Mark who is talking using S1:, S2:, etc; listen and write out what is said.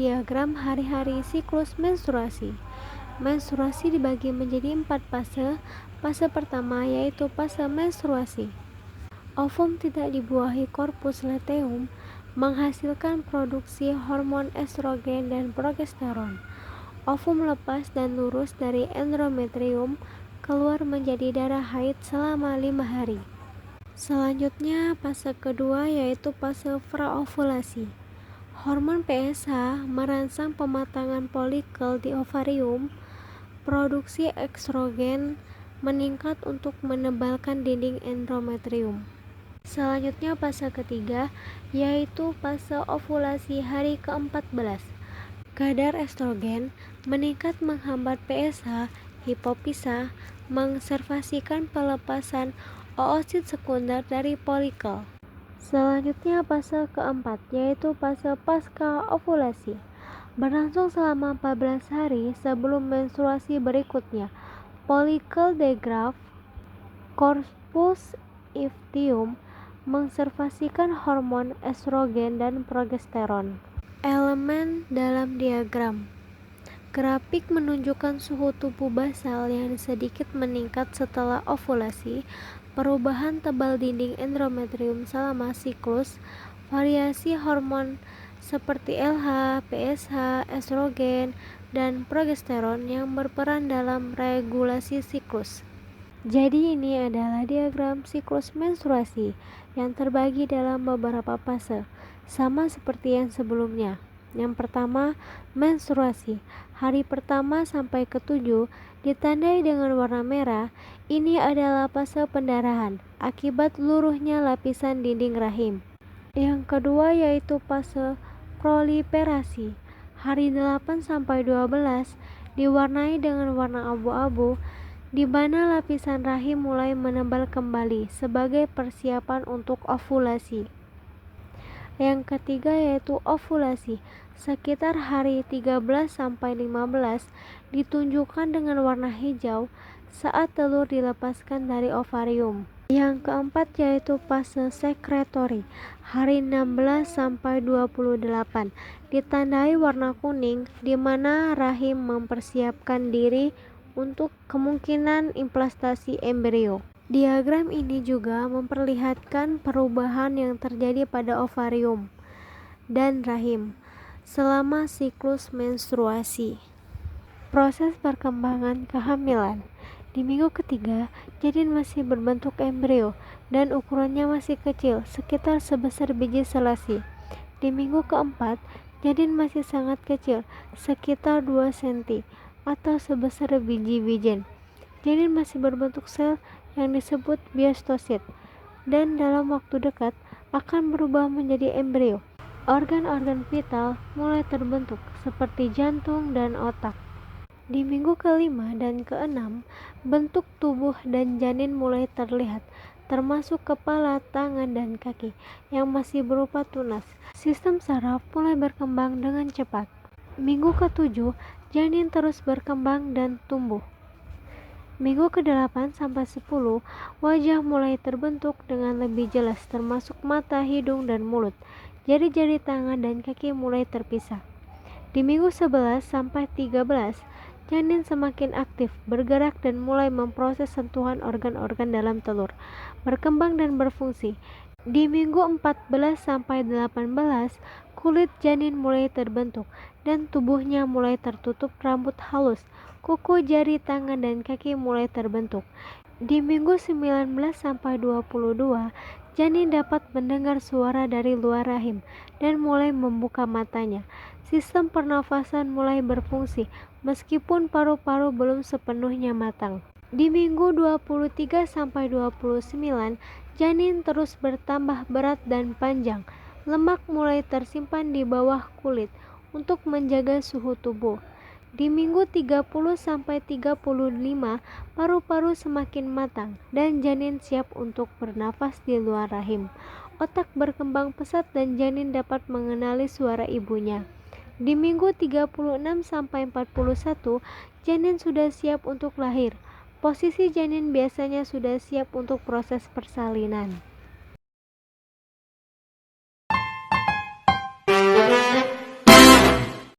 S1: diagram hari-hari siklus menstruasi. Menstruasi dibagi menjadi 4 fase. Fase pertama yaitu fase menstruasi. Ovum tidak dibuahi korpus luteum, menghasilkan produksi hormon estrogen dan progesteron. Ovum lepas dan lurus dari endometrium, keluar menjadi darah haid selama 5 hari. Selanjutnya fase kedua yaitu fase praovulasi. Hormon PSH merangsang pematangan folikel di ovarium. Produksi estrogen meningkat untuk menebalkan dinding endometrium. Selanjutnya fase ketiga yaitu fase ovulasi hari ke-14. Kadar estrogen meningkat menghambat PSH, hipofisa, mengonservasikan pelepasan oosit sekunder dari folikel. Selanjutnya fase keempat yaitu fase pasca ovulasi. Berlangsung selama 14 hari sebelum menstruasi berikutnya. Folikel degrad, corpus luteum mengonservasikan hormon estrogen dan progesteron. Elemen dalam diagram. Grafik menunjukkan suhu tubuh basal yang sedikit meningkat setelah ovulasi, perubahan tebal dinding endometrium selama siklus, variasi hormon seperti LH, PSH, estrogen, dan progesteron yang berperan dalam regulasi siklus. Jadi ini adalah diagram siklus menstruasi yang terbagi dalam beberapa fase, sama seperti yang sebelumnya. Yang pertama, menstruasi. Hari pertama sampai ke-7 ditandai dengan warna merah. Ini adalah fase pendarahan akibat luruhnya lapisan dinding rahim. Yang kedua yaitu fase proliferasi. Hari 8 sampai 12 diwarnai dengan warna abu-abu, di mana lapisan rahim mulai menebal kembali sebagai persiapan untuk ovulasi. Yang ketiga yaitu ovulasi. Sekitar hari 13 sampai 15 ditunjukkan dengan warna hijau saat telur dilepaskan dari ovarium. Yang keempat yaitu fase sekretori. Hari 16 sampai 28 ditandai warna kuning, di mana rahim mempersiapkan diri untuk kemungkinan implantasi embrio. Diagram ini juga memperlihatkan perubahan yang terjadi pada ovarium dan rahim selama siklus menstruasi. Proses perkembangan kehamilan. Di minggu ketiga, janin masih berbentuk embrio dan ukurannya masih kecil, sekitar sebesar biji selasi. Di minggu keempat, janin masih sangat kecil, sekitar 2 cm atau sebesar biji wijen. Janin masih berbentuk sel yang disebut blastosit dan dalam waktu dekat akan berubah menjadi embrio. Organ-organ vital mulai terbentuk seperti jantung dan otak. Di minggu kelima dan keenam, bentuk tubuh dan janin mulai terlihat, termasuk kepala, tangan, dan kaki yang masih berupa tunas. Sistem saraf mulai berkembang dengan cepat. Minggu ke-7, janin terus berkembang dan tumbuh. Minggu ke-8 sampai 10, wajah mulai terbentuk dengan lebih jelas, termasuk mata, hidung, dan mulut. Jari-jari tangan dan kaki mulai terpisah. Di minggu 11 sampai 13, janin semakin aktif, bergerak dan mulai memproses sentuhan organ-organ dalam telur, berkembang dan berfungsi. Di minggu 14 sampai 18, kulit janin mulai terbentuk dan tubuhnya mulai tertutup rambut halus. Kuku, jari, tangan, dan kaki mulai terbentuk. Di minggu 19 sampai 22, janin dapat mendengar suara dari luar rahim dan mulai membuka matanya. Sistem pernafasan mulai berfungsi meskipun paru-paru belum sepenuhnya matang. Di minggu 23 sampai 29, janin terus bertambah berat dan panjang. Lemak mulai tersimpan di bawah kulit untuk menjaga suhu tubuh. Di minggu 30 sampai 35, paru-paru semakin matang dan janin siap untuk bernafas di luar rahim. Otak berkembang pesat dan janin dapat mengenali suara ibunya. Di minggu 36 sampai 41, janin sudah siap untuk lahir. Posisi janin biasanya sudah siap untuk proses persalinan.